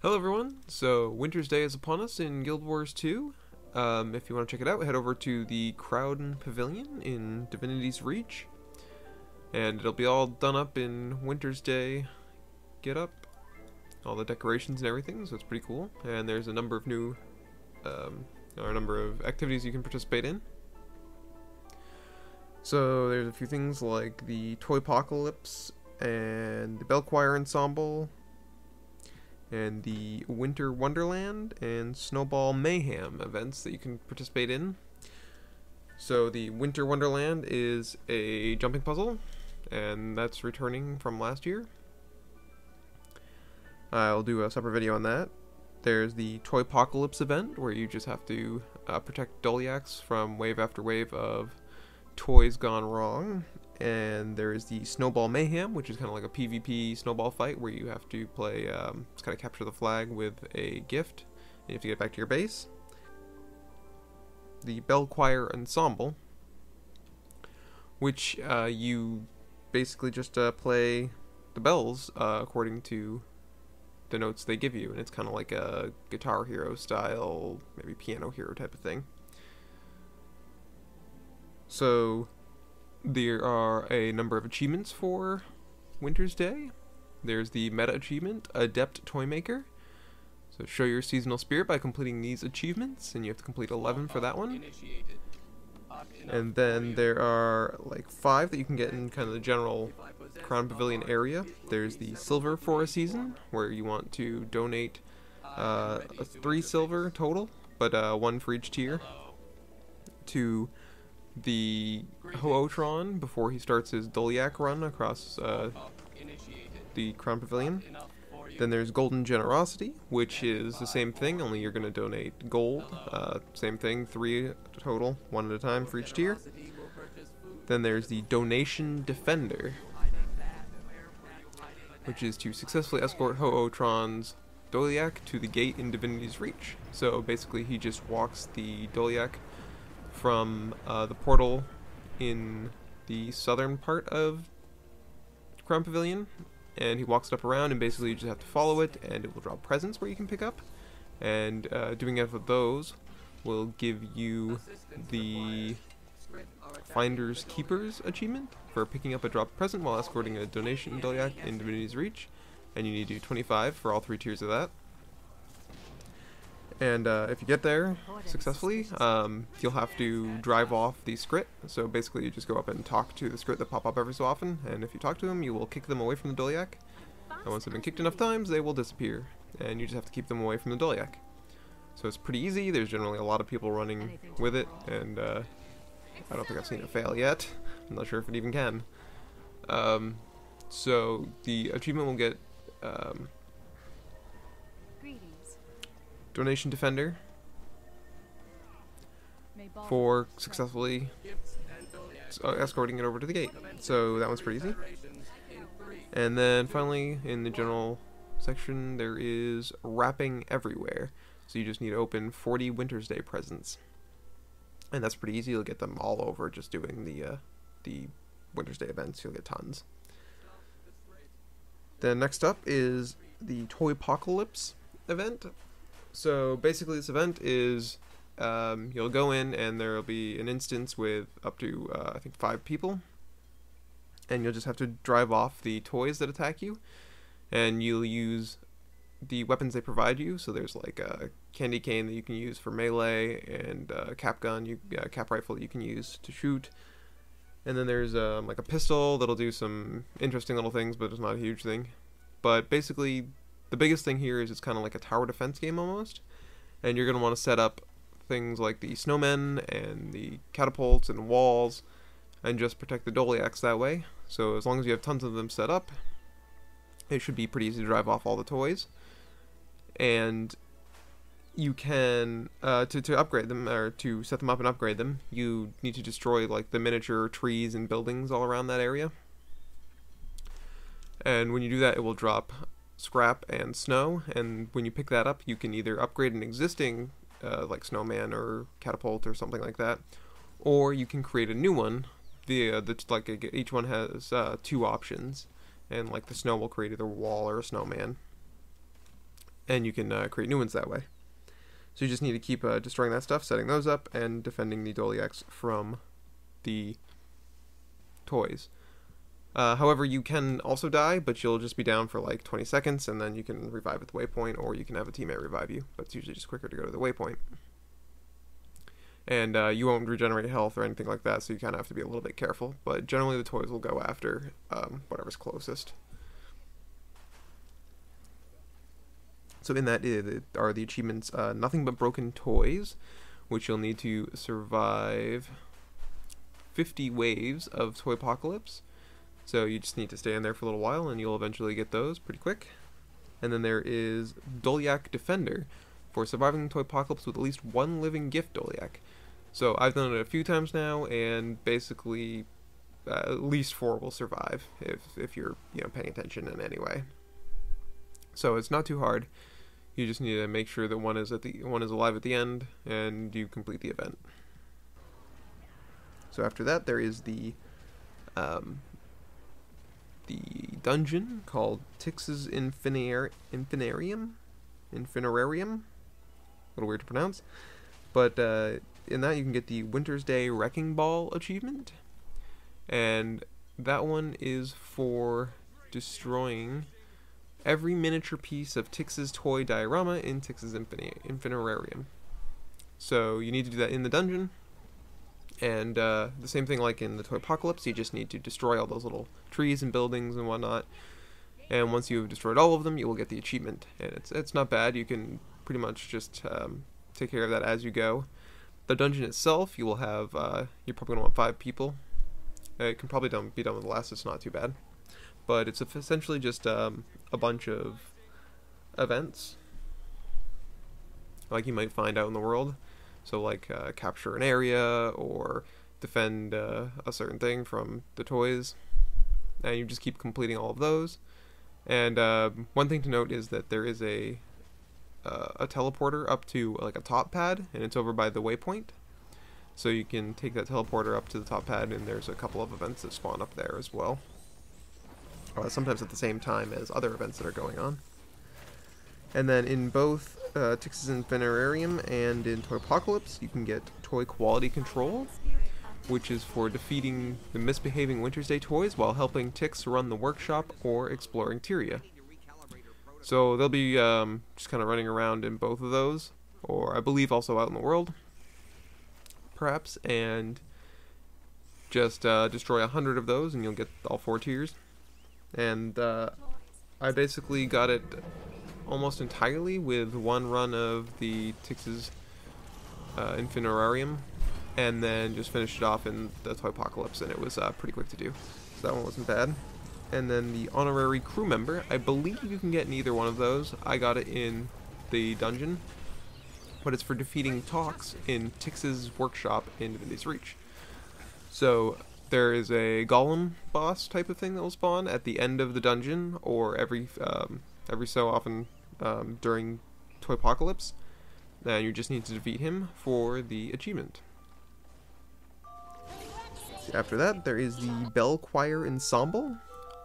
Hello everyone, so Wintersday is upon us in Guild Wars 2. If you want to check it out, head over to the Crowd Pavilion in Divinity's Reach. And it'll be all done up in Wintersday get up. All the decorations and everything, so it's pretty cool. And there's a number of new, or a number of activities you can participate in. So there's a few things like the Toi Pocalypse and the Bell Choir Ensemble, and the Winter Wonderland and Snowball Mayhem events that you can participate in. So the Winter Wonderland is a jumping puzzle, and that's returning from last year. I'll do a separate video on that. There's the Toi Pocalypse Event, where you just have to protect Doliacs from wave after wave of toys gone wrong. And there is the Snowball Mayhem, which is kind of like a PvP snowball fight where you have to play, just kind of capture the flag with a gift, and you have to get back to your base. The Bell Choir Ensemble, which you basically just play the bells according to the notes they give you, and it's kind of like a Guitar Hero style, maybe Piano Hero type of thing. So there are a number of achievements for Wintersday. There's the meta achievement, Adept Toymaker. So show your seasonal spirit by completing these achievements, and you have to complete 11 for that one. And then there are like 5 that you can get in kind of the general Crown Pavilion area. There's the silver for a season, where you want to donate 3 silver total, but 1 for each tier, to the Hootron before he starts his Doliac run across the Crown Pavilion. Then there's Golden Generosity, which is the same thing, only you're going to donate gold. Same thing, 3 total, 1 at a time for each tier. Then there's the Donation Defender, which is to successfully escort Hootron's Doliac to the gate in Divinity's Reach. So basically he just walks the Doliac from the portal in the southern part of Crown Pavilion, and he walks it up around, and basically you just have to follow it, and it will drop presents where you can pick up, and doing it with those will give you the Finders Keepers achievement for picking up a dropped present while escorting a donation Doliac in Divinity's Reach, and you need to do 25 for all 3 tiers of that. And if you get there successfully, you'll have to drive off the Scrit. So basically you just go up and talk to the Scrit that pop up every so often, and if you talk to them, you will kick them away from the Doliac. And once they've been kicked enough times, they will disappear, and you just have to keep them away from the Doliac. So it's pretty easy. There's generally a lot of people running with it, and I don't think I've seen it fail yet. I'm not sure if it even can. So the achievement will get Donation Defender for successfully escorting it over to the gate. So that one's pretty easy. And then finally, in the general section, there is Wrapping Everywhere. So you just need to open 40 Wintersday presents. And that's pretty easy. You'll get them all over just doing the Wintersday events. You'll get tons. Then next up is the Toi Pocalypse Event. So basically this event is, you'll go in and there will be an instance with up to, I think 5 people. And you'll just have to drive off the toys that attack you. And you'll use the weapons they provide you. So there's like a candy cane that you can use for melee, and a cap gun, cap rifle that you can use to shoot. And then there's like a pistol that'll do some interesting little things, but it's not a huge thing. But basically, the biggest thing here is it's kind of like a tower defense game almost, and you're going to want to set up things like the snowmen and the catapults and walls, and just protect the Doliacs that way. So as long as you have tons of them set up, it should be pretty easy to drive off all the toys. And you can, to upgrade them, or to set them up and upgrade them, you need to destroy like the miniature trees and buildings all around that area. And when you do that, it will drop scrap and snow, and when you pick that up, you can either upgrade an existing like snowman or catapult or something like that, or you can create a new one via each one has 2 options, and like the snow will create either a wall or a snowman. and you can create new ones that way. So you just need to keep destroying that stuff, setting those up, and defending the Doliacs from the toys. However, you can also die, but you'll just be down for like 20 seconds, and then you can revive at the waypoint, or you can have a teammate revive you, but it's usually just quicker to go to the waypoint. And you won't regenerate health or anything like that, so you kind of have to be a little bit careful, but generally the toys will go after whatever's closest. So in that are the achievements Nothing But Broken Toys, which you'll need to survive 50 waves of Toi Pocalypse. So you just need to stay in there for a little while, and you'll eventually get those pretty quick. And then there is Doliac Defender, for surviving Toi Pocalypse with at least one living gift Doliac. So I've done it a few times now, and basically at least 4 will survive if you're paying attention in any way. So it's not too hard. You just need to make sure that one is alive at the end, and you complete the event. So after that, there is the dungeon called Tix's Infinarium. A little weird to pronounce, but in that you can get the Wintersday Wreckingball achievement, and that one is for destroying every miniature piece of Tix's toy diorama in Tix's Infinarium. So you need to do that in the dungeon, and the same thing like in the Toi Pocalypse, you just need to destroy all those little trees and buildings and whatnot, and once you've destroyed all of them, you will get the achievement, and it's not bad. You can pretty much just take care of that as you go. The dungeon itself, you will have, you're probably going to want 5 people. It can probably be done with less, it's not too bad. But it's essentially just a bunch of events, like you might find out in the world. So like capture an area, or defend a certain thing from the toys. And you just keep completing all of those. And one thing to note is that there is a teleporter up to like a top pad, and it's over by the waypoint. So you can take that teleporter up to the top pad, and there's a couple of events that spawn up there as well. Sometimes at the same time as other events that are going on. And then in both Tix's Infinarium and in Toi Pocalypse, you can get Toy Quality Control, which is for defeating the misbehaving Wintersday toys while helping Tix run the workshop or exploring Tyria. So they'll be just kind of running around in both of those, or I believe also out in the world, perhaps, and just destroy 100 of those and you'll get all 4 tiers. And I basically got it almost entirely with one run of the Tix's Infinarium, and then just finished it off in the Toi Pocalypse, and it was pretty quick to do. So that one wasn't bad. And then the Honorary Crew Member, I believe you can get in either one of those. I got it in the dungeon, but it's for defeating Tox in Tix's workshop in Divinity's Reach. So there is a golem boss type of thing that will spawn at the end of the dungeon, or every so often during Toi Pocalypse, and you just need to defeat him for the achievement. After that, there is the Bell Choir Ensemble.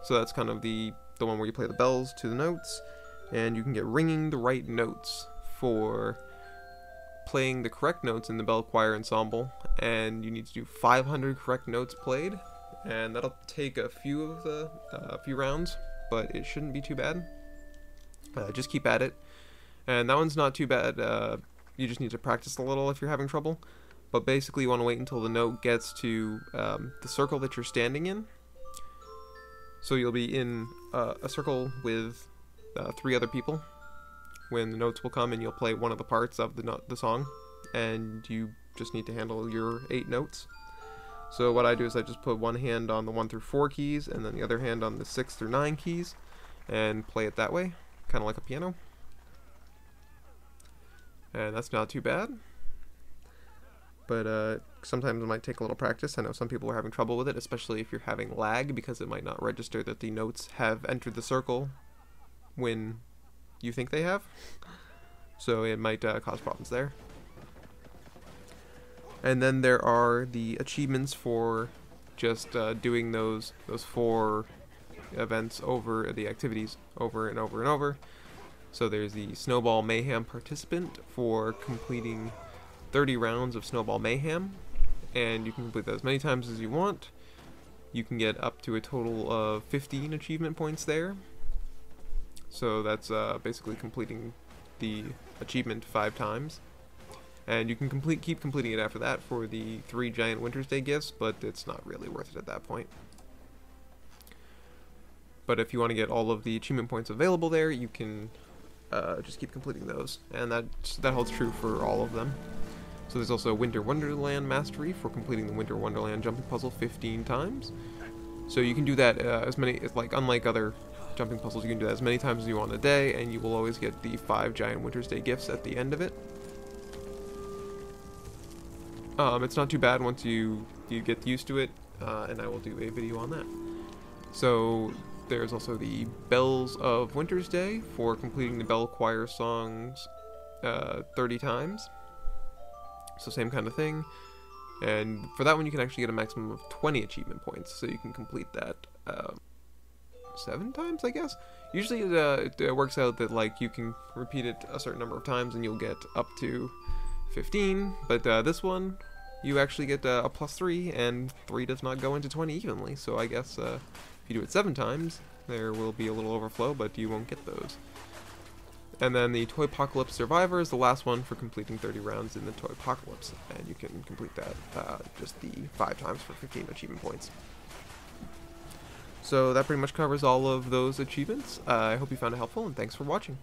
So that's kind of the one where you play the bells to the notes, and you can get ringing the right notes for playing the correct notes in the Bell Choir Ensemble, and you need to do 500 correct notes played, and that'll take a few rounds, but it shouldn't be too bad. Just keep at it, and that one's not too bad. You just need to practice a little if you're having trouble, but basically you want to wait until the note gets to the circle that you're standing in. So you'll be in a circle with 3 other people when the notes will come, and you'll play one of the parts of the song, and you just need to handle your 8 notes. So what I do is I just put one hand on the 1 through 4 keys, and then the other hand on the 6 through 9 keys, and play it that way, kind of like a piano. And that's not too bad. But sometimes it might take a little practice. I know some people are having trouble with it, especially if you're having lag, because it might not register that the notes have entered the circle when you think they have. So it might cause problems there. And then there are the achievements for just doing those 4 events over, the activities over and over and over. So there's the Snowball Mayhem participant for completing 30 rounds of Snowball Mayhem, and you can complete that as many times as you want. You can get up to a total of 15 achievement points there. So that's basically completing the achievement 5 times. And you can keep completing it after that for the 3 giant Wintersday gifts, but it's not really worth it at that point. But if you want to get all of the achievement points available there, you can just keep completing those, and that holds true for all of them. So there's also Winter Wonderland Mastery for completing the Winter Wonderland jumping puzzle 15 times. So you can do that unlike other jumping puzzles, you can do that as many times as you want a day, and you will always get the 5 giant Wintersday gifts at the end of it. It's not too bad once you get used to it, and I will do a video on that. So there's also the Bells of Wintersday for completing the Bell Choir songs 30 times. So same kind of thing. And for that one you can actually get a maximum of 20 achievement points, so you can complete that 7 times, I guess? Usually it works out that like you can repeat it a certain number of times and you'll get up to 15, but this one you actually get a +3, and 3 does not go into 20 evenly, so I guess if you do it 7 times, there will be a little overflow, but you won't get those. And then the Toi Pocalypse Survivor is the last one for completing 30 rounds in the Toi Pocalypse, and you can complete that just the 5 times for 15 achievement points. So that pretty much covers all of those achievements. I hope you found it helpful, and thanks for watching.